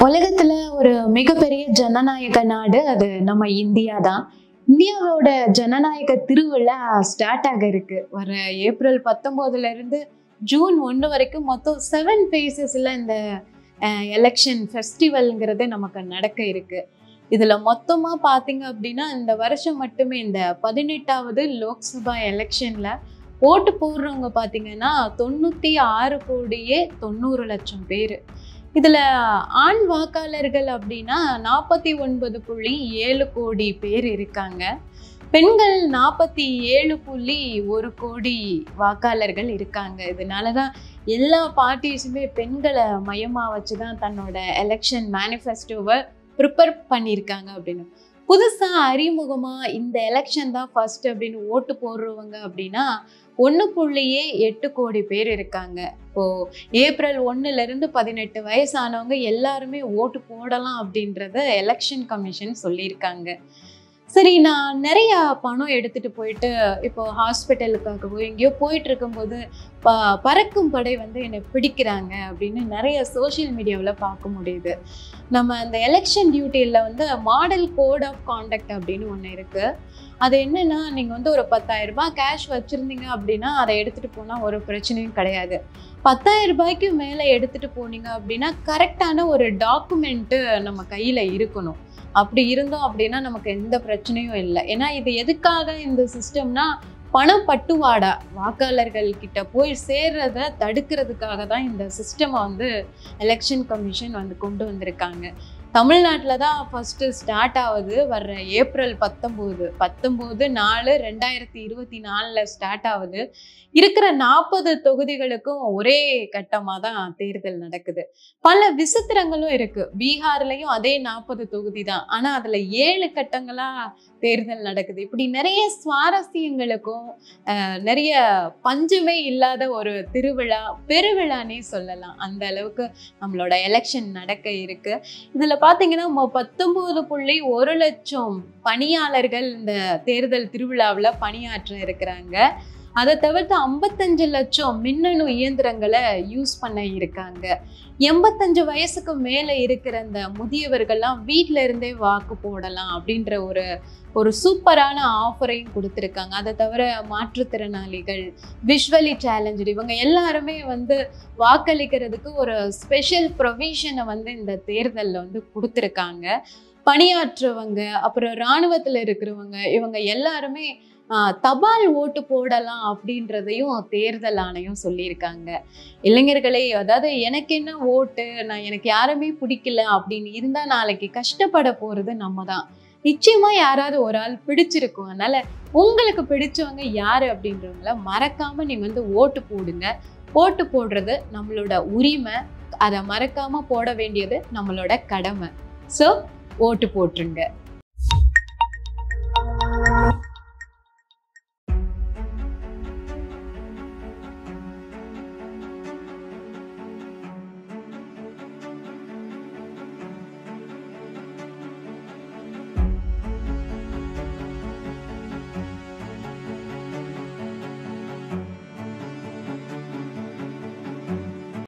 உலகத்துல ஒரு மிகப்பெரிய ஜனநாயக நாடு அது நம்ம இந்தியா தான். இந்தியாவோட ஜனநாயக திருவிழா ஸ்டார்ட் ஆக இருக்கு. வர ஏப்ரல் 19 இருந்து ஜூன் 1 வரைக்கும் மொத்தம் 7 ஃபேஸஸ்ல இந்த எலெக்ஷன் ஃபெஸ்டிவல்ங்கிறது நமக்கு நடக்க இருக்கு. இதுல மொத்தமா பாத்தீங்க அப்படின்னா இந்த வருஷம் மட்டுமே இந்த 18வது லோக்சபா எலெக்ஷன்ல ஓட்டு போடுறவங்க பாத்தீங்கன்னா 96,90,00,000 பேர். இதுல ஆண் வாக்காளர்கள் அப்படின்னா 49.7 கோடி பேர் இருக்காங்க. பெண்கள் 47.1 கோடி வாக்காளர்கள் இருக்காங்க. இதனாலதான் எல்லா பார்ட்டிஸுமே பெண்களை மையமா வச்சுதான் தன்னோட எலெக்ஷன் மேனிஃபெஸ்டோவை ப்ரிப்பேர் பண்ணியிருக்காங்க அப்படின்னு. புதுசா அறிமுகமா இந்த எலெக்ஷன் தான் ஃபர்ஸ்ட் அப்படின்னு ஓட்டு போடுறவங்க அப்படின்னா 1.8 கோடி பேர் இருக்காங்க. இப்போ ஏப்ரல் 1 இருந்து 18 வயசானவங்க எல்லாருமே ஓட்டு போடலாம் அப்படின்றத எலெக்ஷன் கமிஷன் சொல்லியிருக்காங்க. சரி, நான் நிறைய பணம் எடுத்துட்டு போயிட்டு இப்போ ஹாஸ்பிட்டலுக்காகவோ எங்கேயோ போயிட்டு இருக்கும்போது பறக்கும் படை என்னை பிடிக்கிறாங்க அப்படின்னு நிறைய சோஷியல் மீடியாவில் பார்க்க முடியுது. நம்ம அந்த எலெக்ஷன் டியூட்டியில் மாடல் கோட் ஆஃப் கான்டக்ட் அப்படின்னு ஒன்று இருக்கு. அது என்னன்னா, நீங்கள் ஒரு 10,000 ரூபாய் கேஷ் வச்சுருந்தீங்க அப்படின்னா அதை எடுத்துகிட்டு போனால் ஒரு பிரச்சனையும் கிடையாது. 10,000 ரூபாய்க்கு மேலே எடுத்துகிட்டு போனீங்க அப்படின்னா கரெக்டான ஒரு டாக்குமெண்ட்டு நம்ம கையில் இருக்கணும். அப்படி இருந்தோம் அப்படின்னா நமக்கு எந்த பிரச்சனையும் இல்லை. ஏன்னா இது எதுக்காக இந்த சிஸ்டம்னா, பணப்பட்டுவாடா வாக்காளர்கள் கிட்ட போய் சேர்றத தடுக்கிறதுக்காக தான் இந்த சிஸ்டமை எலெக்ஷன் கமிஷன் கொண்டு வந்திருக்காங்க. தமிழ்நாட்டில் தான் ஃபஸ்ட்டு ஸ்டார்ட் ஆகுது. வர்ற ஏப்ரல் 19/4/2024 ஸ்டார்ட் ஆகுது. இருக்கிற 40 தொகுதிகளுக்கும் ஒரே கட்டமாக தான் தேர்தல் நடக்குது. பல விசித்திரங்களும் இருக்கு. பீகார்லையும் அதே 40 தொகுதி தான், ஆனால் அதில் 7 கட்டங்களாக தேர்தல் நடக்குது. இப்படி நிறைய சுவாரஸ்யங்களுக்கும் நிறைய பஞ்சமே இல்லாத ஒரு திருவிழா, பெருவிழானே சொல்லலாம். அந்த அளவுக்கு நம்மளோட எலெக்ஷன் நடக்க இருக்கு. இதில் பார்த்தீங்கன்னா 19.1 லட்சம் பணியாளர்கள் இந்த தேர்தல் திருவிழாவில் பணியாற்ற இருக்கிறாங்க. அதை தவிர்த்து 55 லட்சம் மின்னணு இயந்திரங்களை யூஸ் பண்ண இருக்காங்க. 85 வயசுக்கு மேலே இருக்கிற அந்த முதியவர்கள்லாம் வீட்டில இருந்தே வாக்கு போடலாம் அப்படின்ற ஒரு சூப்பரான ஆஃபரையும் கொடுத்துருக்காங்க. அதை தவிர மாற்றுத்திறனாளிகள், விஷுவலி சேலஞ்சு இவங்க எல்லாருமே வாக்களிக்கிறதுக்கு ஒரு ஸ்பெஷல் ப்ரொவிஷனை இந்த தேர்தலில் கொடுத்துருக்காங்க. பணியாற்றுறவங்க, அப்புறம் இராணுவத்தில் இருக்கிறவங்க, இவங்க எல்லாருமே தபால் ஓட்டு போடலாம் அப்படின்றதையும் தேர்தல் ஆணையம் சொல்லியிருக்காங்க. இளைஞர்களே, அதாவது எனக்கு என்ன ஓட்டு, எனக்கு யாருமே பிடிக்கல அப்படின்னு இருந்தால் நாளைக்கு கஷ்டப்பட போகிறது நம்ம தான். நிச்சயமா யாராவது ஒரு ஆள் பிடிச்சிருக்கும். அதனால உங்களுக்கு பிடிச்சவங்க யாரு அப்படின்றவங்கள மறக்காம நீங்க ஓட்டு போடுங்க. ஓட்டு போடுறது நம்மளோட உரிமை. அதை மறக்காம போட வேண்டியது நம்மளோட கடமை. ஸோ ஓட்டு போட்டுருங்க.